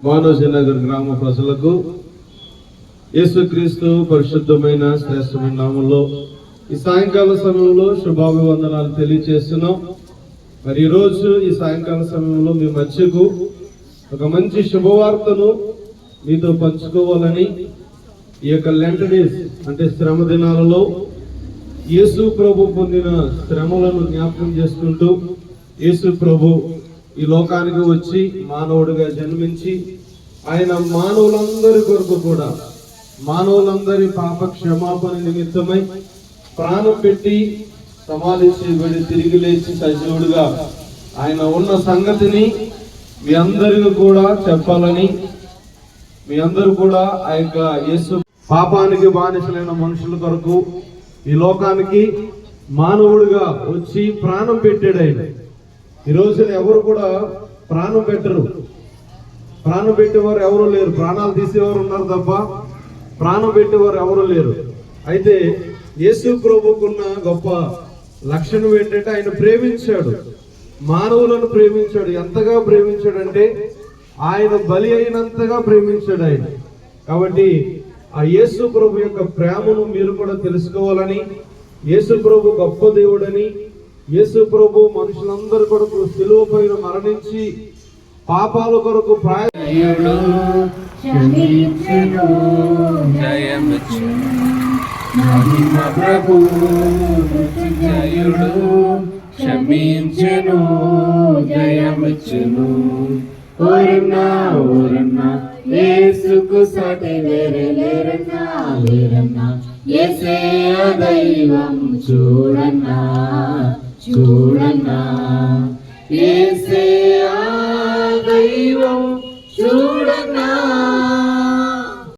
మానవజనగర్ గ్రామ ప్రజలకు యేసుక్రీస్తు పరిశుద్ధమైన శ్రేష్టమైన నామంలో ఈ సాయంకాల సమయంలో శుభాభివందనాలు తెలియజేస్తున్నాం. మరి ఈరోజు ఈ సాయంకాల సమయంలో మీ మధ్యకు ఒక మంచి శుభవార్తను మీతో పంచుకోవాలని ఈ యొక్క లెంట్ డేస్ అంటే శ్రమ దినాలలో యేసు ప్రభు పొందిన శ్రమలను జ్ఞాపకం చేసుకుంటూ యేసు ప్రభు ఈ లోకానికి వచ్చి మానవుడిగా జన్మించి ఆయన మానవులందరి కొరకు కూడా మానవులందరి పాప క్షమాపణ నిమిత్తమై ప్రాణం పెట్టి సమాధించబడి తిరిగి లేచి సజీవుడిగా ఆయన ఉన్న సంగతిని మీ అందరికీ కూడా చెప్పాలని, మీ అందరూ కూడా ఆ యొక్క యేసు పాపానికి బానిసలైన మనుషుల కొరకు ఈ లోకానికి మానవుడిగా వచ్చి ప్రాణం పెట్టాడు. ఆయన ఈ రోజున ఎవరు కూడా ప్రాణం పెట్టరు. ప్రాణం పెట్టేవారు ఎవరు లేరు. ప్రాణాలు తీసేవారు ఉన్నారు తప్ప ప్రాణం పెట్టేవారు ఎవరు లేరు. అయితే యేసు ప్రభువుకున్న గొప్ప లక్షణం ఏంటంటే ఆయన ప్రేమించాడు, మానవులను ప్రేమించాడు. ఎంతగా ప్రేమించాడంటే ఆయన బలి అయినంతగా ప్రేమించాడు ఆయన. కాబట్టి ఆ యేసు ప్రభు యొక్క ప్రేమను మీరు కూడా తెలుసుకోవాలని, యేసు ప్రభు గొప్ప దేవుడని, యేసు ప్రభు మనుషులందరి కొరకు సిలువ పైన మరణించి పాపాల కొరకు క్షమించెను జయమిచ్చెను. ఓరన్నా ఓరన్నా యేసుకు సాటి వేరే లేరన్నా లేరన్నా. యేసే దైవం చూడన్నా చూడన్నా. యేసే దైవం చూడన్నా